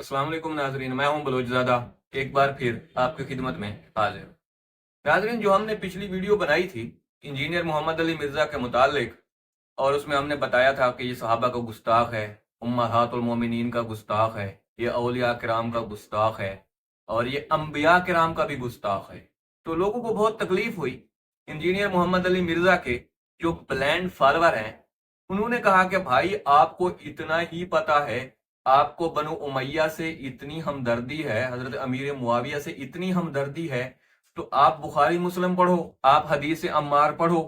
अस्सलाम वालेकुम नाजरीन, मैं हूं बलोचज़ादा एक बार फिर आपकी खिदमत में हाजिर। नाजरीन, जो हमने पिछली वीडियो बनाई थी इंजीनियर मोहम्मद अली मिर्ज़ा के मुतालिक, और उसमें हमने बताया था कि ये सहाबा का गुस्ताख है, उम्महातुल मोमिनीन का गुस्ताख है, ये औलिया किराम का गुस्ताख है और ये अंबिया किराम का भी गुस्ताख है। तो लोगों को बहुत तकलीफ हुई। इंजीनियर मोहम्मद अली मिर्ज़ा के जो ब्लैंड फॉलोअर हैं, उन्होंने कहा कि भाई आपको इतना ही पता है, आपको बनु उमैया से इतनी हमदर्दी है, हजरत अमीर मुआविया से इतनी हमदर्दी है, तो आप बुखारी मुस्लिम पढ़ो, आप हदीस अम्मार पढ़ो,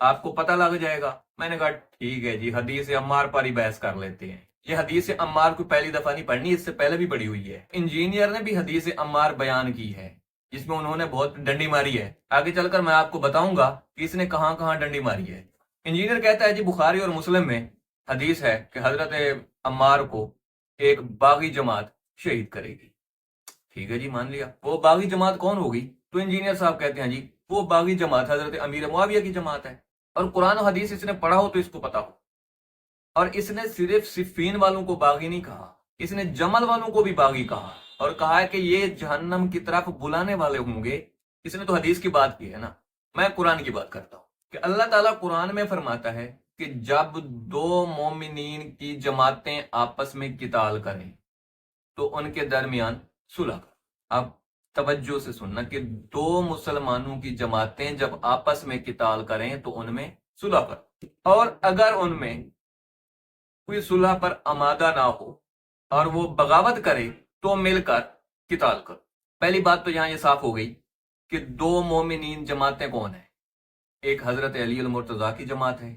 आपको पता लग जाएगा। मैंने कहा ठीक है जी, हदीस अम्मार पर ही बहस कर लेते हैं। ये हदीस अम्मार को पहली दफा नहीं पढ़नी, इससे पहले भी पढ़ी हुई है। इंजीनियर ने भी हदीस अम्मार बयान की है, जिसमें उन्होंने बहुत डंडी मारी है। आगे चलकर मैं आपको बताऊंगा कि इसने कहां कहां डंडी मारी है। इंजीनियर कहता है जी, बुखारी और मुस्लिम में हदीस है कि हजरत अम्मार को एक बागी जमात शहीद करेगी। ठीक है जी, मान लिया। वो बागी जमात कौन होगी? तो इंजीनियर साहब कहते हैं जी, वो बागी जमात हजरत अमीर मुआविया की जमात है। और कुरान और हदीस इसने पढ़ा हो तो इसको पता हो। और इसने सिर्फ सिफीन वालों को बागी नहीं कहा, इसने जमल वालों को भी बागी कहा और कहा है कि ये जहन्नम की तरफ बुलाने वाले होंगे। इसने तो हदीस की बात की है ना, मैं कुरान की बात करता हूं कि अल्लाह ताला कुरान में फरमाता है कि जब दो मोमिनीन की जमातें आपस में किताल करें तो उनके दरमियान सुलह कर। अब तवज्जो से सुनना कि दो मुसलमानों की जमातें जब आपस में किताल करें तो उनमें सुलह कर, और अगर उनमें कोई सुलह पर आमादा ना हो और वो बगावत करे तो मिलकर किताल कर। पहली बात तो यहां ये साफ हो गई कि दो मोमिनीन जमातें कौन है। एक हजरत अली अल मुर्तजा की जमात है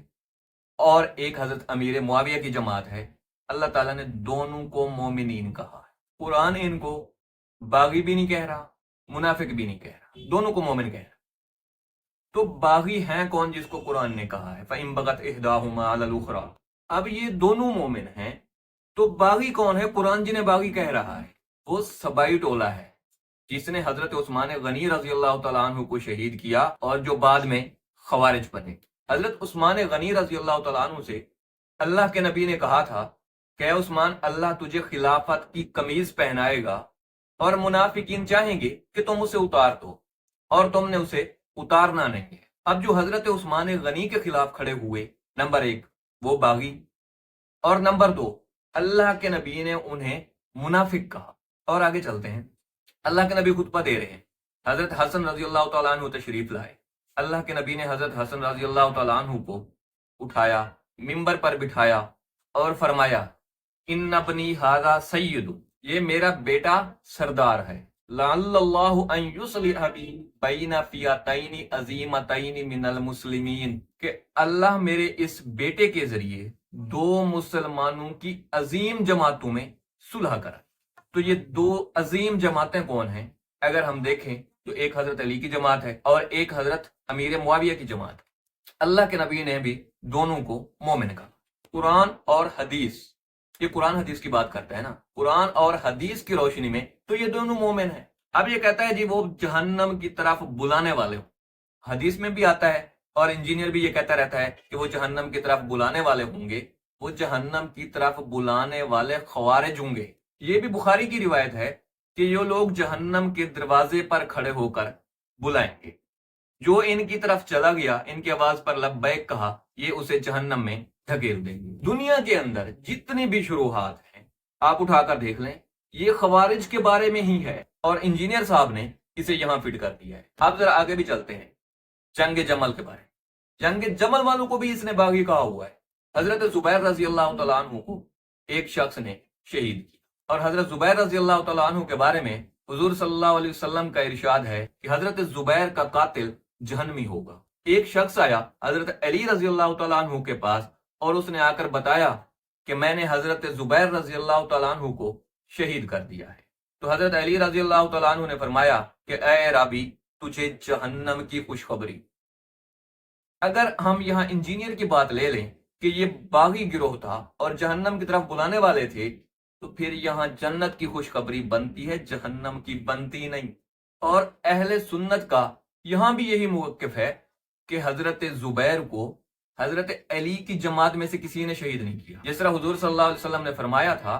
और एक हजरत अमीर मुआविया की जमात है। अल्लाह ताला ने दोनों को मोमिनीन कहा है। कुरान इनको बागी भी नहीं कह रहा, मुनाफिक भी नहीं कह रहा, दोनों को मोमिन कह रहा। तो बागी हैं कौन जिसको कुरान ने कहा है, फ़इन बगत इहदाहुमा अलल उखरा। अब ये दोनों मोमिन हैं, तो बागी कौन है? कुरान जिन्हें बागी कह रहा है वो सबाई टोला है, जिसने हजरत उस्मान गनी रजी अल्लाह तआला अन्हु को शहीद किया और जो बाद में खवारिज बने। हजरत उस्मान गनी रजी अल्लाह तआला अन्हु से अल्लाह के नबी ने कहा था कि उस्मान, अल्लाह तुझे खिलाफत की कमीज पहनाएगा और मुनाफिकीन चाहेंगे कि तुम उसे उतार दो और तुमने उसे उतारना नहीं है। अब जो हजरत उस्मान गनी के खिलाफ खड़े हुए, नंबर एक वो बागी, और नंबर दो अल्लाह के नबी ने उन्हें मुनाफिक कहा। और आगे चलते हैं, अल्लाह के नबी खुतबा दे रहे हैं, हजरत हसन रजी अल्लाह तआला अन्हु तशरीफ लाए। अल्लाह के नबी ने हजरत हसन रजी अल्लाह तआला अन्हु को उठाया, मिंबर पर बिठाया और फरमाया, इन्ना बनी हादा सय्यदु, ये मेरा बेटा सरदार है। लअल्लल्लाहु अन युस्लिह बी बैना फियतैनि अज़ीमतैनि मिनल मुस्लिमीन, कि अल्लाह मेरे इस बेटे के जरिए दो मुसलमानों की अजीम जमातों में सुलह करा। तो ये दो अजीम जमातें कौन हैं? अगर हम देखें तो एक हजरत अली की जमात है और एक हजरत अमीर मुआविया की जमात है। अल्लाह के नबी ने भी दोनों को मोमिन कहा। कुरान और हदीस, ये कुरान हदीस की बात करता है ना, कुरान और हदीस की रोशनी में तो ये दोनों मोमिन हैं। अब ये कहता है जी वो जहन्नम की तरफ बुलाने वाले हो, हदीस में भी आता है और इंजीनियर भी ये कहता रहता है कि वो जहन्नम की तरफ बुलाने वाले होंगे, वो जहन्नम की तरफ बुलाने वाले खवारिज होंगे। ये भी बुखारी की रिवायत है कि ये लोग जहन्नम के दरवाजे पर खड़े होकर बुलाएंगे। जो इनकी तरफ चला गया, इनकी आवाज पर लब्बैक कहा, ये उसे जहन्नम में धकेल देंगे। दुनिया के अंदर जितनी भी शुरुआत हैं आप उठाकर देख लें, ये खवारिज के बारे में ही है और इंजीनियर साहब ने इसे यहां फिट कर दिया है। आप जरा आगे भी चलते हैं, जंग जमल के बारे में। जंग जमल वालों को भी इसने बागी कहा हुआ है। हजरत जुबैर रजी अल्लाह तआला अन्हु को एक शख्स ने शहीद किया और हजरत जुबैर रजी अल्लाह तआला अन्हु के बारे में हुजूर सल्लल्लाहु अलैहि वसल्लम का इरशाद है कि हजरत जुबैर का कातिल जहन्नमी होगा। एक शख्स आया हजरत अली रजी अल्लाह तआला अन्हु के पास और उसने आकर बताया कि मैंने हजरत जुबैर रजी अल्लाह तआला अन्हु को शहीद कर दिया है। तो हजरत अली रजी अल्लाह तआला अन्हु ने फरमाया कि ए राबी, तुझे जहन्नम की खुशखबरी। अगर हम यहाँ इंजीनियर की बात ले लें कि ये बागी गिरोह था और जहन्नम की तरफ बुलाने वाले थे, तो फिर यहाँ जन्नत की खुशखबरी बनती है, जहन्नम की बनती नहीं। और अहले सुन्नत का यहां भी यही मौक़िफ़ है कि हजरत जुबैर को हजरत अली की जमात में से किसी ने शहीद नहीं किया। जिस तरह हुजूर सल्लल्लाहु अलैहि वसल्लम ने फरमाया था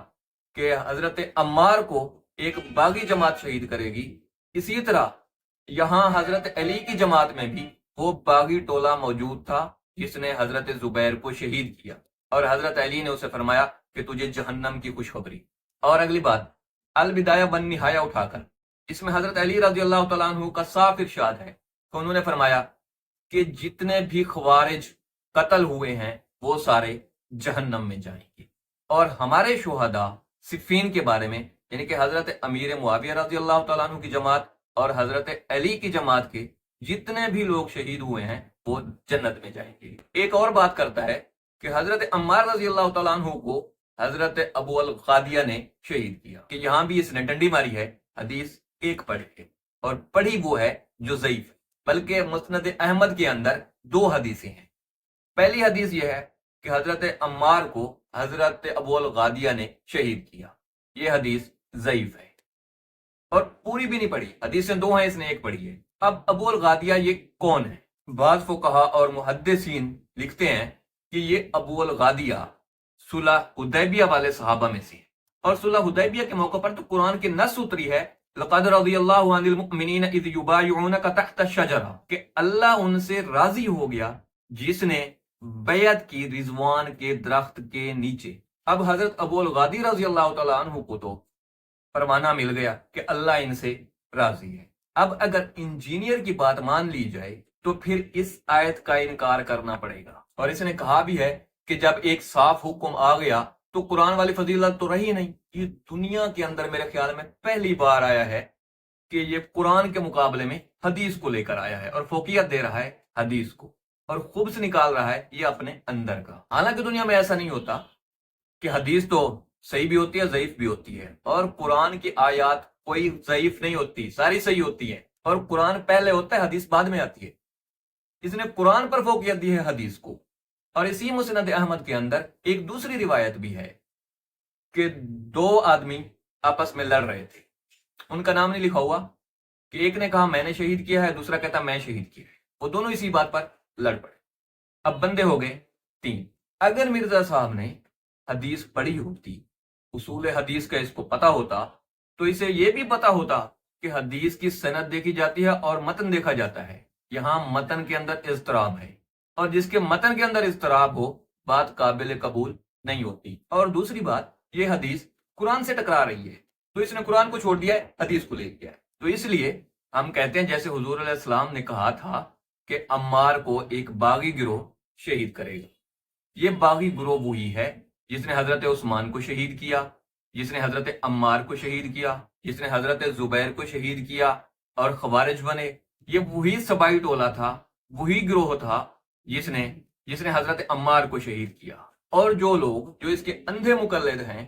کہ حضرت عمار کو ایک باغی جماعت شہید کرے گی، اسی طرح یہاں حضرت علی کی جماعت میں بھی وہ باغی ٹولہ موجود تھا جس نے حضرت زبیر کو شہید کیا، اور حضرت علی نے اسے فرمایا کہ تجھے جہنم کی خوشخبری۔ اور اگلی بات البدایہ ون نہایہ اٹھا کر، اس میں حضرت علی رضی اللہ تعالیٰ عنہ کا صاف ارشاد ہے کہ انہوں نے فرمایا کہ جتنے بھی خوارج قتل ہوئے ہیں وہ سارے جہنم میں جائیں گے، اور ہمارے شہداء صفین کے بارے میں، یعنی کہ حضرت امیر معاویہ رضی اللہ تعالیٰ عنہ کی جماعت اور حضرت علی کی جماعت کے جتنے بھی لوگ شہید ہوئے ہیں وہ جنت میں جائیں گے۔ ایک اور بات کرتا ہے کہ حضرت عمار رضی اللہ تعالیٰ عنہ کو حضرت ابو الغادیہ نے شہید کیا، کہ یہاں بھی اس نے ڈنڈی ماری ہے، حدیث ایک پڑھی ہے، اور پڑھی وہ ہے جو ضعیف ہے، بلکہ مسند احمد کے اندر 2 حدیثیں ہیں۔ پہلی حدیث یہ ہے کہ حضرت عمار کو حضرت ابو الغادیہ نے شہید کیا، یہ حدیث ضعیف ہے اور پوری بھی نہیں پڑھی، حدیثیں 2 ہیں، اس نے ایک پڑھی ہے۔ اب ابو الغادیہ یہ کون ہے؟ بعض فقہا اور محدثین لکھتے ہیں کہ یہ ابو الغادیہ صلح حدیبیہ والے صحابہ میں سے، اور صلح حدیبیہ کے موقع پر تو قرآن کی نص اتری ہے لقد رضی اللہ عن المؤمنین اذ یبایعونک تحت الشجرہ، کہ اللہ ان سے راضی ہو گیا جس نے بیعت کی رضوان کے درخت کے نیچے۔ اب حضرت ابو الغادی رضی اللہ تعالیٰ عنہ کو تو فرمانا مل گیا کہ اللہ ان سے راضی ہے۔ اب اگر انجینئر کی بات مان لی جائے تو پھر اس آیت کا انکار کرنا پڑے گا، اور اس نے کہا بھی ہے کہ جب ایک صاف حکم آ گیا تو قرآن والی فضیلت تو رہی نہیں۔ یہ دنیا کے اندر میرے خیال میں پہلی بار آیا ہے کہ یہ قرآن کے مقابلے میں حدیث کو لے کر آیا ہے اور فوقیت دے رہا ہے حدیث کو، اور خوب سے نکال رہا ہے یہ اپنے اندر کا۔ حالانکہ دنیا میں ایسا نہیں ہوتا، کہ حدیث تو صحیح بھی ہوتی ہے، ضعیف بھی ہوتی ہے، اور قرآن کی آیات کوئی ضعیف نہیں ہوتی، ساری صحیح ہوتی ہے، اور قرآن پہلے ہوتا ہے، حدیث بعد میں آتی ہے۔ اس نے قرآن پر فوقیت دی ہے حدیث کو۔ اور اسی مسند احمد کے اندر ایک دوسری روایت بھی ہے کہ 2 آدمی آپس میں لڑ رہے تھے، ان کا نام نہیں لکھا ہوا، کہ ایک نے کہا میں نے شہید کیا ہے، دوسرا کہتا میں شہید کیا ہے، وہ دونوں اسی بات پر لڑ پڑے۔ اب بندے ہو گئے 3۔ اگر مرزا صاحب نے حدیث پڑھی ہوتی، اصول حدیث کا اس کو پتا ہوتا، تو اسے یہ بھی پتا ہوتا کہ حدیث کی سند دیکھی جاتی ہے اور متن دیکھا جاتا ہے۔ یہاں متن کے اندر اضطراب ہے، اور جس کے متن کے اندر اضطراب ہو بات قابل قبول نہیں ہوتی۔ اور دوسری بات، یہ حدیث قرآن سے ٹکرا رہی ہے، تو اس نے قرآن کو چھوڑ دیا ہے، حدیث کو لے لیا ہے۔ تو اس لیے ہم کہتے ہیں جیسے حضور علیہ السلام نے کہا تھا کہ عمار کو ایک باغی گروہ شہید کرے گا، یہ باغی گروہ وہی ہے جس نے حضرت عثمان کو شہید کیا، جس نے حضرت عمار کو شہید کیا، جس نے حضرت زبیر کو شہید کیا اور خوارج بنے۔ یہ وہی سبائی ٹولہ تھا، وہی گروہ تھا جس نے حضرت عمار کو شہید کیا۔ اور جو لوگ جو اس کے اندھے مقلد ہیں،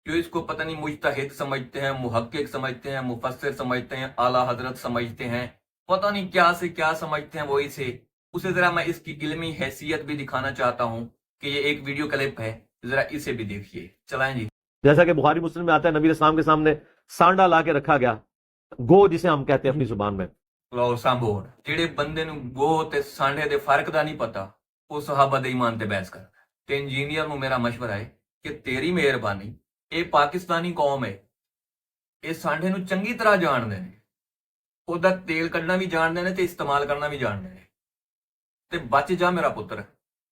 جو اس کو پتہ نہیں مجتہد سمجھتے ہیں، محقق سمجھتے ہیں، مفسر سمجھتے ہیں، اعلیٰ حضرت سمجھتے ہیں، پتہ نہیں کیا سے کیا سمجھتے ہیں، وہی سے اسے ذرا میں اس کی علمی حیثیت بھی دکھانا چاہتا ہوں کہ یہ ایک ویڈیو کلپ ہے، ذرا اسے بھی دیکھیے۔ چلائیں جی۔ جیسا کہ بخاری مسلم میں آتا ہے، نبی اسلام کے سامنے سانڈا لا کے رکھا گیا، گو جسے ہم کہتے ہیں اپنی زبان میں۔ لو سامبور جڑے بندے نو گو تے سانڈے دے فرق دا نہیں پتا، وہ صحابہ دے ایمان تے بحث کردا ہے۔ تے انجینئر نو میرا مشورہ ہے کہ تیری مہربانی، اے پاکستانی قوم ہے، اے سانڈے نو چنگی طرح جان دے نے، او دا تیل کڈنا بھی جان دے نے تے استعمال کرنا بھی جان دے نے، تے بچ جا میرا پتر۔